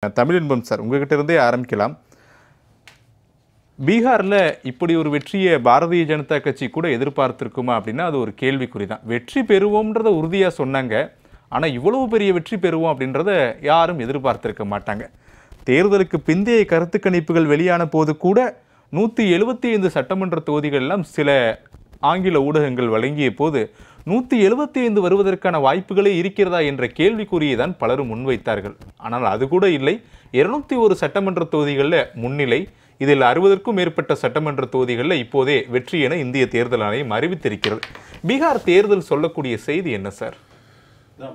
Tamilinbam sir, உங்ககிட்ட இருந்தே ஆரம்பிக்கலாம். பீகாரில் இப்படி ஒரு வெற்றியை பாரதிய ஜனதா கட்சி கூட எதிர்பார்த்திருக்குமா அப்படின்னா அது ஒரு கேள்விக்குறி தான். வெற்றி பெறுவோம்ன்றத உறுதியாக சொன்னாங்க. ஆனால் இவ்வளவு பெரிய வெற்றி பெறுவோம் அப்படின்றத யாரும் எதிர்பார்த்திருக்க மாட்டாங்க. தேர்தலுக்கு பிந்தைய கருத்து கணிப்புகள் வெளியான போது கூட 175 சட்டமன்ற தொகுதிகள் எல்லாம் சில ஆங்கில ஊடகங்கள் வழங்கிய போது 175 வருவதற்கான வாய்ப்புகளே இருக்கிறதா என்ற கேள்விக்குறியை தான் பலரும் முன்வைத்தார்கள். ஆனால் அது கூட இல்லை. 201 சட்டமன்ற தொகுதிகளில் முன்னிலை. இதில் 60க்கும் மேற்பட்ட சட்டமன்ற தொகுதிகளில் இப்போதே வெற்றி என இந்திய தேர்தல் ஆணையம் அறிவித்திருக்கிறது. பீகார் தேர்தல் சொல்லக்கூடிய செய்தி என்ன சார்?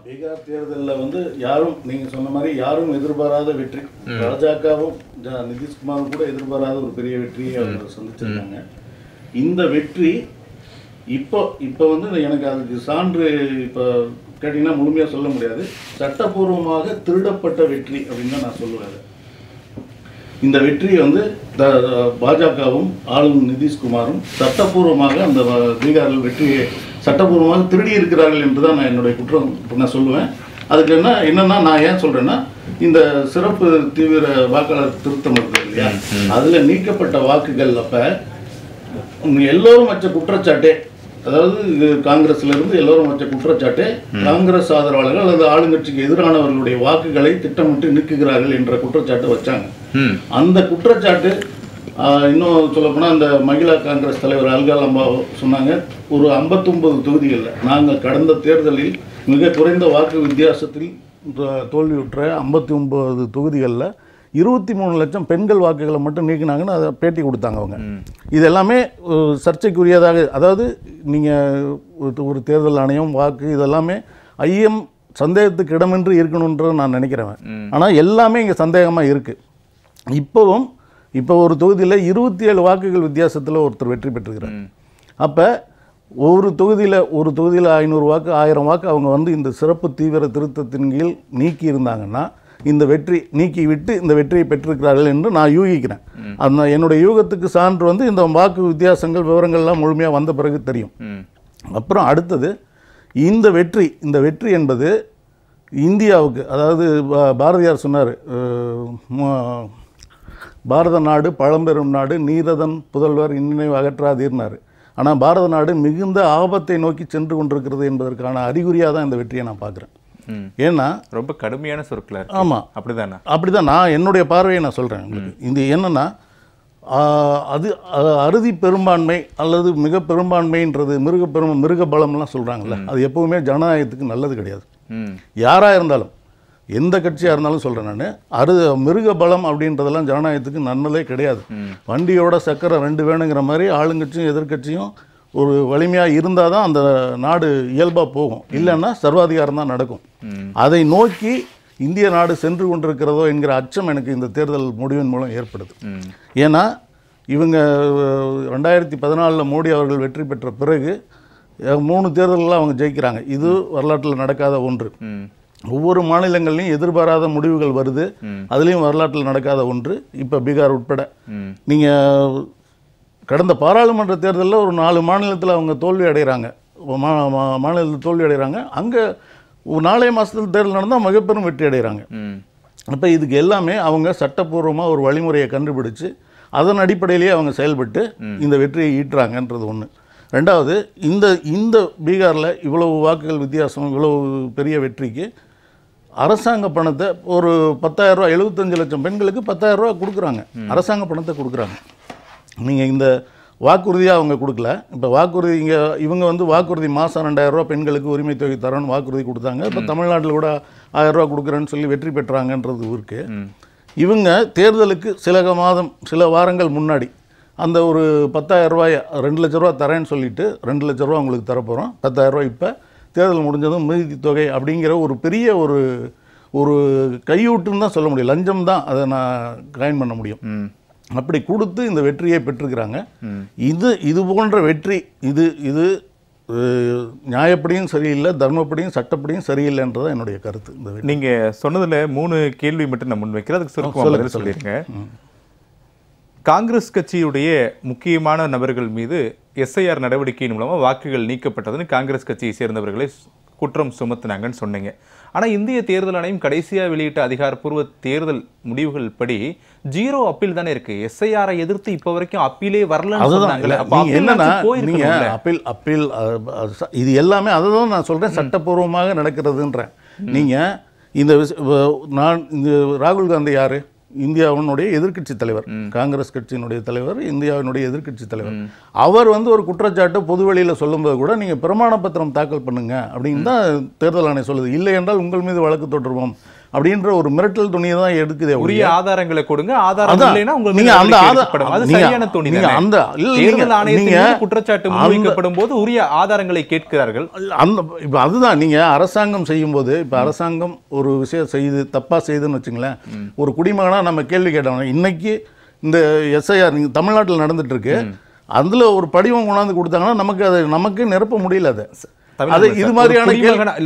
பீகார் தேர்தலில் யாரும் நீங்க சொன்ன மாதிரி யாரும் எதிர்பாராத வெற்றி. பாஜகவும் நிதிஷ்குமாரும் கூட எதிர்பாராத ஒரு பெரிய வெற்றியை அவங்க சந்திச்சிருக்காங்க. இந்த வெற்றி இப்போ எனக்கு அதுக்கு சான்று இப்போ கேட்டீங்கன்னா முழுமையாக சொல்ல முடியாது. சட்டப்பூர்வமாக திருடப்பட்ட வெற்றி அப்படின்னு தான் நான் சொல்லுவேன். இந்த வெற்றி பாஜகவும் ஆளும் நிதிஷ்குமாரும் சட்டப்பூர்வமாக அந்த பீகாரில் வெற்றியை சட்டப்பூர்வமாக திருடி இருக்கிறார்கள் என்று தான் நான் என்னுடைய குற்றம் நான் சொல்லுவேன். அதுக்கு என்னன்னா நான் ஏன் சொல்றேன்னா, இந்த சிறப்பு தீவிர வாக்காளர் திருத்தம் இருக்குது இல்லையா, அதில் நீக்கப்பட்ட வாக்குகள் அப்போ எல்லோரும் வச்ச குற்றச்சாட்டே, அதாவது காங்கிரஸ்ல இருந்து எல்லோரும் வச்ச குற்றச்சாட்டே காங்கிரஸ் ஆதரவாளர்கள் அல்லது ஆளுங்கட்சிக்கு எதிரானவர்களுடைய வாக்குகளை திட்டமிட்டு நீக்குகிறார்கள் என்ற குற்றச்சாட்டு வச்சாங்க. அந்த குற்றச்சாட்டு இன்னும் சொல்லப்போனால் அந்த மகிழா காங்கிரஸ் தலைவர் அல்கா லம்பா சொன்னாங்க, ஒரு 59 தொகுதிகளில் நாங்கள் கடந்த தேர்தலில் மிக குறைந்த வாக்கு வித்தியாசத்தில் தோல்வியுற்ற 59 தொகுதிகளில் 23 லட்சம் பெண்கள் வாக்குகளை மட்டும் நீக்கினாங்கன்னு அதை பேட்டி கொடுத்தாங்க அவங்க. இது எல்லாமே சர்ச்சைக்குரியதாக, அதாவது நீங்கள் ஒரு தேர்தல் ஆணையம் வாக்கு இதெல்லாமே சந்தேகத்துக்கு இடமின்றி இருக்கணுன்றதை நான் நினைக்கிறேன். ஆனால் எல்லாமே இங்கே சந்தேகமாக இருக்குது. இப்போ ஒரு தொகுதியில் 27 வாக்குகள் வித்தியாசத்தில் ஒருத்தர் வெற்றி பெற்றிருக்கிறார். அப்போ ஒரு தொகுதியில் 500 வாக்கு 1000 வாக்கு அவங்க இந்த சிறப்பு தீவிர திருத்தத்தின் கீழ் நீக்கி இருந்தாங்கன்னா இந்த வெற்றி நீக்கிவிட்டு இந்த வெற்றியை பெற்றிருக்கிறார்கள் என்று நான் யூகிக்கிறேன். அந்த என்னுடைய யூகத்துக்கு சான்று இந்த வாக்கு வித்தியாசங்கள் விவரங்கள்லாம் முழுமையாக வந்த பிறகு தெரியும். அப்புறம் அடுத்தது இந்த வெற்றி என்பது இந்தியாவுக்கு, அதாவது பாரதியார் சொன்னார், பாரத நாடு பழம்பெரும் நாடு, நீரதன் புதல்வர் இந்நினைவு அகற்றாதீர்னார். ஆனால் பாரத நாடு மிகுந்த ஆபத்தை நோக்கி சென்று கொண்டிருக்கிறது என்பதற்கான அறிகுறியாக தான் இந்த வெற்றியை நான் பார்க்குறேன். ஏன்னா ரொம்ப கடுமையான சொற்கள். ஆமாம், அப்படிதான் நான் என்னுடைய பார்வையை நான் சொல்கிறேன் உங்களுக்கு. இது என்னன்னா, அது அறுதி பெரும்பான்மை அல்லது மிக பெரும்பான்மைன்றது மிருக பலம்லாம் சொல்கிறாங்கல்ல, அது எப்போவுமே ஜனநாயகத்துக்கு நல்லது கிடையாது. யாராக இருந்தாலும் எந்த கட்சியாக இருந்தாலும் சொல்கிறேன் நான், மிருக பலம் அப்படின்றதெல்லாம் ஜனநாயகத்துக்கு நல்லதே கிடையாது. வண்டியோட சக்கரை 2 வேணுங்கிற மாதிரி ஆளுங்கட்சியும் எதிர்கட்சியும் ஒரு வலிமையாக இருந்தால் தான் அந்த நாடு இயல்பாக போகும். இல்லைன்னா சர்வாதிகாரம் தான் நடக்கும். அதை நோக்கி இந்திய நாடு சென்று கொண்டிருக்கிறதோ என்கிற அச்சம் எனக்கு இந்த தேர்தல் முடிவின் மூலம் ஏற்படுது. ஏன்னா இவங்க 2014 மோடி அவர்கள் வெற்றி பெற்ற பிறகு 3 தேர்தலில் அவங்க ஜெயிக்கிறாங்க. இது வரலாற்றில் நடக்காத ஒன்று. ஒவ்வொரு மாநிலங்கள்லையும் எதிர்பாராத முடிவுகள் வருது. அதுலேயும் வரலாற்றில் நடக்காத ஒன்று. இப்போ பீகார் உட்பட நீங்கள் கடந்த பாராளுமன்ற தேர்தலில் ஒரு 4 மாநிலத்தில் அவங்க தோல்வி அடைகிறாங்க. மாநிலத்தில் தோல்வி அடைகிறாங்க. அங்கே ஒரு 4 மாதத்தில் தேர்தல் நடந்தால் மிகப்பெரும் வெற்றி அடைகிறாங்க. அப்போ இதுக்கு எல்லாமே அவங்க சட்டப்பூர்வமாக ஒரு வழிமுறையை கண்டுபிடிச்சு அதன் அடிப்படையிலேயே அவங்க செயல்பட்டு இந்த வெற்றியை ஈட்டுறாங்கன்றது ஒன்று. ரெண்டாவது, இந்த பீகாரில் இவ்வளவு வாக்குகள் வித்தியாசம், இவ்வளவு பெரிய வெற்றிக்கு அரசாங்க பணத்தை ஒரு 10,000 ரூபா, 75 லட்சம் பெண்களுக்கு 10,000 ரூபா கொடுக்குறாங்க. அரசாங்க பணத்தை கொடுக்குறாங்க. நீங்கள் இந்த வாக்குறுதியாக அவங்க கொடுக்கல. இப்போ வாக்குறுதி இவங்க வாக்குறுதி மாதம் 2,000 ரூபா பெண்களுக்கு உரிமை தொகை தரணும்னு வாக்குறுதி கொடுத்தாங்க. இப்போ தமிழ்நாட்டில் கூட 1000 ரூபா கொடுக்குறேன்னு சொல்லி வெற்றி பெற்றாங்கன்றது இருக்கு. இவங்க தேர்தலுக்கு சில வாரங்கள் முன்னாடி அந்த ஒரு 10,000 ரூபாயை 2 லட்ச ரூபா தரேன்னு சொல்லிட்டு 2 லட்ச ரூபா உங்களுக்கு தரப்போகிறோம், 10,000 ரூபா இப்போ தேர்தல் முடிஞ்சதும் மீதி தொகை அப்படிங்கிற ஒரு பெரிய ஒரு கையூட்டுன்னு தான் சொல்ல முடியும். லஞ்சம் தான் அதை நான் காயின் பண்ண முடியும். அப்படி கொடுத்து இந்த வெற்றியை பெற்றிருக்கிறாங்க. இது போன்ற வெற்றி இது நியாயப்படியும் சரியில்லை, தர்மப்படியும் சட்டப்படியும் சரியில்லைன்றதான் என்னுடைய கருத்து. நீங்கள் சொன்னதில் 3 கேள்வி மட்டும் நான் முன்வைக்கிறேன், அதுக்கு சுருக்கமாக சொல்லிடுங்க. காங்கிரஸ் கட்சியுடைய முக்கியமான நபர்கள் மீது SIR நடவடிக்கையின் மூலமாக வாக்குகள் நீக்கப்பட்டதுன்னு காங்கிரஸ் கட்சியை சேர்ந்தவர்களை குற்றம் சுமத்துனாங்கன்னு சொன்னீங்க. ஆனா இந்திய தேர்தல் ஆணையம் கடைசியா வெளியிட்ட அதிகாரப்பூர்வ தேர்தல் முடிவுகள் படி 0 அப்பீல் தானே இருக்கு. எஸ்ஐஆரை எதிர்த்து இப்ப வரைக்கும் அப்பீலே வரலன்னு சொன்னாங்களே. அப்ப என்னன்னா நீங்க போயிருக்கீங்க. அப்பீல் இது எல்லாமே அதுதான் நான் சொல்றேன், சட்டப்பூர்வமாக நடக்கிறதுன்றேன். நீங்க இந்த நான் இந்த ராகுல் காந்தி யாரு? இந்தியாவினுடைய எதிர்க்கட்சி தலைவர், காங்கிரஸ் கட்சியினுடைய தலைவர், இந்தியாவினுடைய எதிர்க்கட்சி தலைவர். அவர் ஒரு குற்றச்சாட்டு பொதுவெளியில் சொல்லும்போது கூட நீங்க பிரமாண பத்திரம் தாக்கல் பண்ணுங்க அப்படின்னு தான் தேர்தல் ஆணையம் சொல்லுது. இல்லை என்றால் உங்கள் மீது வழக்கு தொடருவோம் அப்படின்ற ஒரு மிரட்டல் துணியை தான் எடுக்குதே. உரிய ஆதாரங்களை கொடுங்க, ஆதாரம் இல்லைன்னா உங்க மீது அது சரியான துணி தான். அந்த தேர்தல் ஆணையத்தின் குற்றச்சாட்டு முன்வைக்கப்படும் போது உரிய ஆதாரங்களை கேட்கிறார்கள். இப்ப அதுதான் நீங்க அரசாங்கம் செய்யும் போது, இப்ப அரசாங்கம் ஒரு விஷயம் செய்து தப்பா செய்துன்னு வச்சுங்களேன், ஒரு குடிமகனா நம்ம கேள்வி கேட்டோம். இன்னைக்கு இந்த எஸ்ஐஆர் நீங்க தமிழ்நாட்டில் நடந்துட்டு இருக்கு, அதுல ஒரு படிவம் கொண்டாந்து கொடுத்தாங்கன்னா நமக்கு நிரப்ப முடியல. அது இது மாதிரியான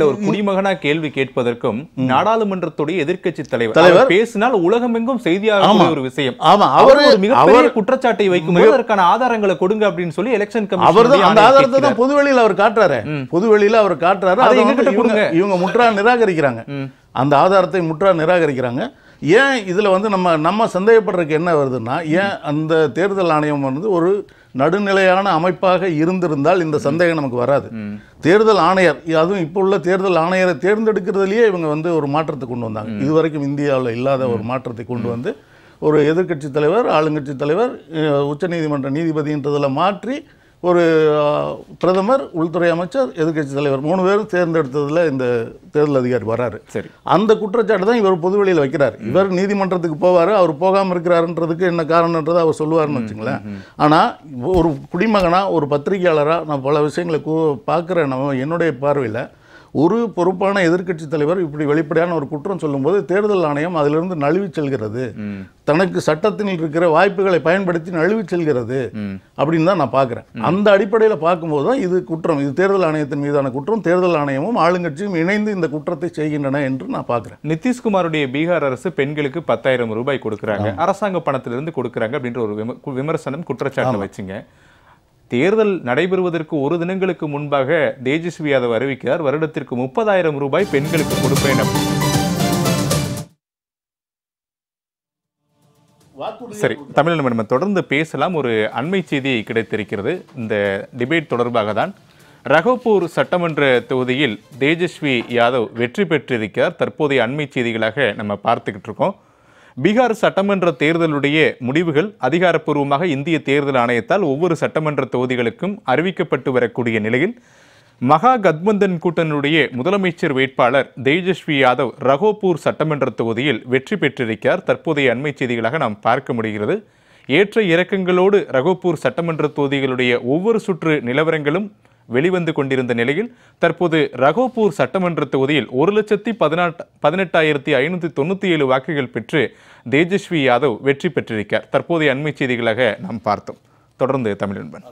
ஒரு குடிமகனா கேள்வி கேட்பதற்கும் நாடாளுமன்றத்துடைய எதிர்க்கட்சி தலைவர் பேசினால் உலகமெங்கும் செய்தியாக ஒரு விஷயம். அவர் மிகப்பெரிய குற்றச்சாட்டை வைக்கும் போது அதற்கான ஆதாரங்களை கொடுங்க அப்படின்னு சொல்லி எலெக்ஷன் கமிஷன் அவர் அந்த ஆதாரத்தை தான் பொதுவெளியில் அவர் காட்டுறாரு. பொதுவெளியில் அவர் காட்டுறாரு. இவங்க முற்றா நிராகரிக்கிறாங்க. அந்த ஆதாரத்தை முற்றா நிராகரிக்கிறாங்க. ஏன் இதுல நம்ம சந்தேகப்படுறதுக்கு என்ன வருதுன்னா, ஏன் அந்த தேர்தல் ஆணையம் ஒரு நடுநிலையான அமைப்பாக இருந்திருந்தால் இந்த சந்தேகம் நமக்கு வராது. தேர்தல் ஆணையர், அதுவும் இப்போ உள்ள தேர்தல் ஆணையரை தேர்ந்தெடுக்கிறதுலயே இவங்க ஒரு மாற்றத்தை கொண்டு வந்தாங்க. இதுவரைக்கும் இந்தியாவில் இல்லாத ஒரு மாற்றத்தை கொண்டு வந்து ஒரு எதிர்க்கட்சி தலைவர், ஆளுங்கட்சி தலைவர், உச்சநீதிமன்ற நீதிபதின்றதில் மாற்றி ஒரு பிரதமர், உள்துறை அமைச்சர், எதிர்க்கட்சி தலைவர் 3 பேரும் தேர்ந்தெடுத்ததுல இந்த தேர்தல் அதிகாரி வராரு. சரி, அந்த குற்றச்சாட்டு தான் இவர் பொதுவெளியில் வைக்கிறார். இவர் நீதிமன்றத்துக்கு போவார், அவர் போகாமல் இருக்கிறாருன்றதுக்கு என்ன காரணம்ன்றதை அவர் சொல்லுவார்னு வச்சுங்களேன். ஆனால் ஒரு குடிமகனா, ஒரு பத்திரிகையாளராக நான் பல விஷயங்களை பார்க்குறேன். என்னுடைய பார்வையில் ஒரு பொறுப்பான எதிர்க்கட்சி தலைவர் இப்படி வெளிப்படையான ஒரு குற்றம் சொல்லும்போது தேர்தல் ஆணையம் அதிலிருந்து நழுவி செல்கிறது, தனக்கு சட்டத்தில் இருக்கிற வாய்ப்புகளை பயன்படுத்தி நழுவி செல்கிறது அப்படின்னு தான் நான் பார்க்குறேன். அந்த அடிப்படையில் பார்க்கும்போது தான் இது குற்றம், இது தேர்தல் ஆணையத்தின் மீதான குற்றம். தேர்தல் ஆணையமும் ஆளுங்கட்சியும் இணைந்து இந்த குற்றத்தை செய்கின்றன என்று நான் பார்க்குறேன். நிதிஷ்குமாருடைய பீகார் அரசு பெண்களுக்கு 10,000 ரூபாய் கொடுக்குறாங்க, அரசாங்க பணத்திலிருந்து கொடுக்குறாங்க அப்படின்ற ஒரு விமர்சனம், குற்றச்சாட்டு வச்சுங்க. தேர்தல் நடைபெறுவதற்கு 1 தினங்களுக்கு முன்பாக தேஜஸ்வி யாதவ் அறிவிக்கிறார், வருடத்திற்கு 30,000 ரூபாய் பெண்களுக்கு கொடுப்பேன். சரி, தமிழ் நம்ம தொடர்ந்து பேசலாம். ஒரு அண்மை செய்தி கிடைத்திருக்கிறது இந்த டிபேட் தொடர்பாக தான். ரகோபூர் சட்டமன்ற தொகுதியில் தேஜஸ்வி யாதவ் வெற்றி பெற்றிருக்கிறார். தற்போதைய அண்மை செய்திகளாக நம்ம பார்த்துக்கிட்டு இருக்கோம். பீகார் சட்டமன்ற தேர்தலுடைய முடிவுகள் அதிகாரப்பூர்வமாக இந்திய தேர்தல் ஆணையத்தால் ஒவ்வொரு சட்டமன்ற தொகுதிகளுக்கும் அறிவிக்கப்பட்டு வரக்கூடிய நிலையில் மகா கத்பந்தன் கூட்டணியுடைய முதலமைச்சர் வேட்பாளர் தேஜஸ்வி யாதவ் ரகோபூர் சட்டமன்ற தொகுதியில் வெற்றி பெற்றிருக்கிறார். தற்போதைய அண்மை செய்திகளாக நாம் பார்க்க முடிகிறது. ஏற்ற இறக்கங்களோடு ரகோபூர் சட்டமன்ற தொகுதிகளுடைய ஒவ்வொரு சுற்று நிலவரங்களும் வெளிவந்து கொண்டிருந்த நிலையில் தற்போது ரகோபூர் சட்டமன்ற தொகுதியில் 1,18,597 வாக்குகள் பெற்று தேஜஸ்வி யாதவ் வெற்றி பெற்றிருக்கிறார். தற்போதைய அண்மை செய்திகளாக நாம் பார்த்தோம். தொடர்ந்து தமிழன்பன்.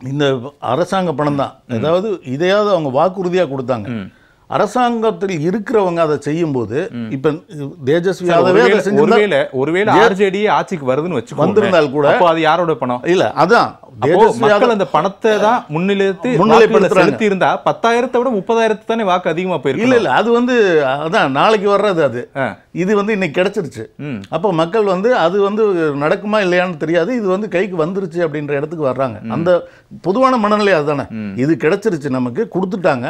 இந்த அரசாங்க பணம் தான், ஏதாவது இதையாவது அவங்க வாக்குறுதியாக கொடுத்தாங்க. அரசாங்கத்தில் இருக்கிறவங்க அதை செய்யும் போது இப்ப தேஜஸ்வி யாதவே ஒருவேளை ஆர்ஜேடி ஆட்சிக்கு வருதுன்னு வச்சு வந்திருந்தால் கூட அது யாரோட பணம் இல்ல, அதான் மக்கள் அந்த பணத்தை தான் முன்னிலைப்படுத்தி இருந்தா 10,000 விட 30,000 தானே வாக்கு அதிகமா போயிருக்கு. இல்ல அது அதான் நாளைக்கு வர்றது. அது இது இன்னைக்கு கிடைச்சிருச்சு. அப்ப மக்கள் அது நடக்குமா இல்லையான்னு தெரியாது, இது கைக்கு வந்துருச்சு அப்படின்ற இடத்துக்கு வர்றாங்க. அந்த பொதுவான மனநிலை அதுதானே. இது கிடைச்சிருச்சு, நமக்கு கொடுத்துட்டாங்க,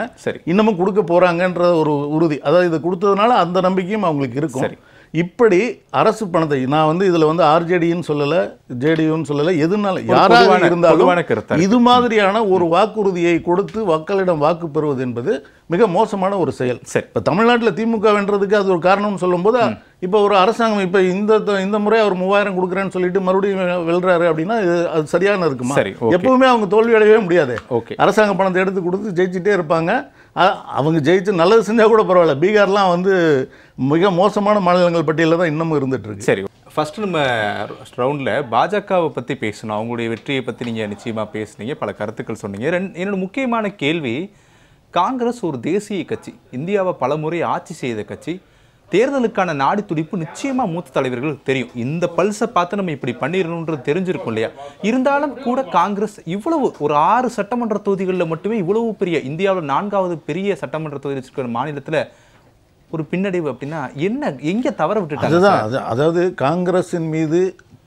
இன்னமும் கொடுக்க போறாங்கன்ற ஒரு உறுதி. அதாவது இது கொடுத்ததுனால அந்த நம்பிக்கையும் அவங்களுக்கு இருக்கும். இப்படி அரசு பணத்தை நான் இதுல ஆர்ஜேடின்னு சொல்லல, ஜேடியூன்னு சொல்லல, எதுனால யாராக இருந்தாலும் இது மாதிரியான ஒரு வாக்குறுதியை கொடுத்து மக்களிடம் வாக்கு பெறுவது என்பது மிக மோசமான ஒரு செயல். இப்ப தமிழ்நாட்டில் திமுக வென்றதுக்கு அது ஒரு காரணம் சொல்லும் போது, இப்ப ஒரு அரசாங்கம் இப்ப இந்த முறை அவர் 3,000 கொடுக்குறேன்னு சொல்லிட்டு மறுபடியும் வெல்றாரு அப்படின்னா அது சரியான இருக்குமா? எப்பவுமே அவங்க தோல்வி அடையவே முடியாது. அரசாங்க பணத்தை எடுத்து கொடுத்து ஜெயிச்சுட்டே இருப்பாங்க. அவங்க ஜெயிச்சு நல்லது செஞ்சா கூட பரவாயில்ல. பீகார்லாம் மிக மோசமான மாநிலங்கள் பட்டியலில் தான் இன்னமும் இருந்துட்டு இருக்கு. சரி, ஃபர்ஸ்ட் நம்ம ரவுண்டில் பாஜகவை பற்றி பேசணும். அவங்களுடைய வெற்றியை பற்றி நீங்கள் நிச்சயமாக பேசுனீங்க, பல கருத்துக்கள் சொன்னீங்க. என்னோட முக்கியமான கேள்வி, காங்கிரஸ் ஒரு தேசிய கட்சி, இந்தியாவை பல முறை ஆட்சி செய்த கட்சி, தேர்தலுக்கான நாடி துடிப்பு நிச்சயமா மூத்த தலைவர்களுக்கு தெரியும். இந்த பல்ஸை பார்த்து நம்ம இப்படி பண்ணிடணுன்றது தெரிஞ்சிருக்கும் இல்லையா? இருந்தாலும் கூட காங்கிரஸ் இவ்வளவு ஒரு 6 சட்டமன்ற தொகுதிகளில் மட்டுமே இவ்வளவு பெரிய இந்தியாவில் 4வது பெரிய சட்டமன்ற தொகுதி வச்சிருக்கிற மாநிலத்தில் ஒரு பின்னடைவு அப்படின்னா என்ன, எங்கே தவற விட்டுட்டாங்க? அதுதான் அதாவது காங்கிரஸின் மீது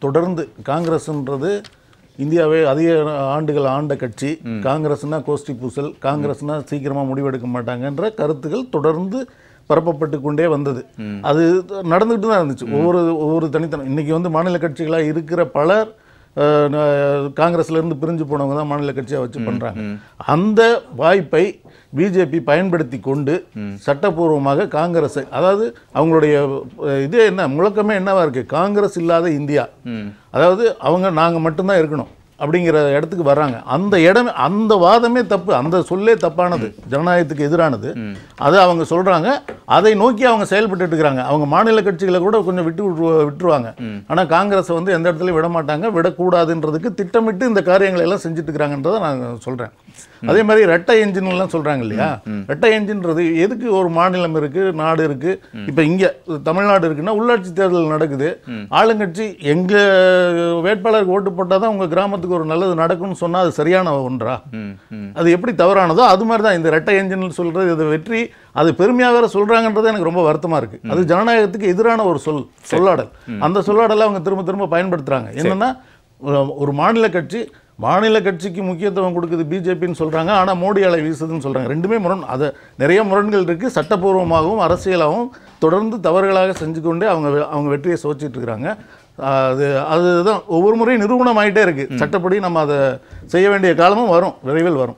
தொடர்ந்து, காங்கிரஸ்ன்றது இந்தியாவை அதிக ஆண்டுகள் ஆண்ட கட்சி, காங்கிரஸ்னா கோஷ்டி பூசல், காங்கிரஸ்னா சீக்கிரமாக முடிவெடுக்க மாட்டாங்கன்ற கருத்துக்கள் தொடர்ந்து பரப்பப்பட்டு கொண்டே வந்தது. அது நடந்துகிட்டு தான் இருந்துச்சு. ஒவ்வொரு தனித்தனம். இன்றைக்கி வந்து மாநில கட்சிகளாக இருக்கிற பலர் காங்கிரஸ்லேருந்து பிரிஞ்சு போனவங்க தான் மாநில கட்சியாக வச்சு பண்ணுறாங்க. அந்த வாய்ப்பை பிஜேபி பயன்படுத்தி கொண்டு சட்டப்பூர்வமாக காங்கிரஸை, அதாவது அவங்களுடைய இதே என்ன முழக்கமே என்னவா இருக்குது, காங்கிரஸ் இல்லாத இந்தியா, அதாவது நாங்கள் மட்டும்தான் இருக்கணும் அப்படிங்கிற இடத்துக்கு வர்றாங்க. அந்த வாதமே தப்பு, அந்த சொல்லே தப்பானது, ஜனநாயகத்துக்கு எதிரானது. அதை அவங்க சொல்கிறாங்க, அதை நோக்கி அவங்க செயல்பட்டு இருக்கிறாங்க. அவங்க மாநில கட்சிகளை கூட கொஞ்சம் விட்டுருவாங்க. ஆனால் காங்கிரஸை வந்து எந்த இடத்துலையும் விட மாட்டாங்க, விடக்கூடாதுன்றதுக்கு திட்டமிட்டு இந்த காரியங்களை எல்லாம் செஞ்சுட்டு இருக்கிறாங்கன்றதை நான் சொல்கிறேன். அதே மாதிரி ரெட்டை என்ஜின்லாம் சொல்கிறாங்க இல்லையா? ரெட்டை என்ஜின்றது எதுக்கு? ஒரு மாநிலம் இருக்குது, நாடு இருக்குது. இப்போ இங்கே தமிழ்நாடு இருக்குன்னா உள்ளாட்சி தேர்தல் நடக்குது, ஆளுங்கட்சி எங்கள் வேட்பாளருக்கு ஓட்டு போட்டால் தான் உங்கள் கிராமத்துக்கு ஒரு நல்லது நடக்கும்னு சொன்னால் அது சரியான ஒன்றா? அது எப்படி தவறானதோ அது மாதிரி தான் இந்த ரெட்டை என்ஜின் சொல்கிறது. இது வெற்றி, அது பெருமையாக வேறு சொல்கிறாங்கன்றது எனக்கு ரொம்ப வருத்தமாக இருக்குது. அது ஜனநாயகத்துக்கு எதிரான ஒரு சொல்லாடல். அந்த சொல்லாடலை அவங்க திரும்ப திரும்ப பயன்படுத்துகிறாங்க. என்னென்னா, ஒரு மாநில கட்சிக்கு முக்கியத்துவம் கொடுக்குது பிஜேபின்னு சொல்கிறாங்க, ஆனால் மோடி அலை வீசுதுன்னு சொல்கிறாங்க. ரெண்டுமே அது நிறைய முரண்கள் இருக்குது. சட்டப்பூர்வமாகவும் அரசியலாகவும் தொடர்ந்து தவறுகளாக செஞ்சு கொண்டே அவங்க வெற்றியை சோச்சிட்டு இருக்கிறாங்க. அதுதான் ஒவ்வொரு முறையும் நிரூபணம் ஆகிட்டே இருக்குது. சட்டப்படி நம்ம அதை செய்ய வேண்டிய காலமும் விரைவில் வரும்.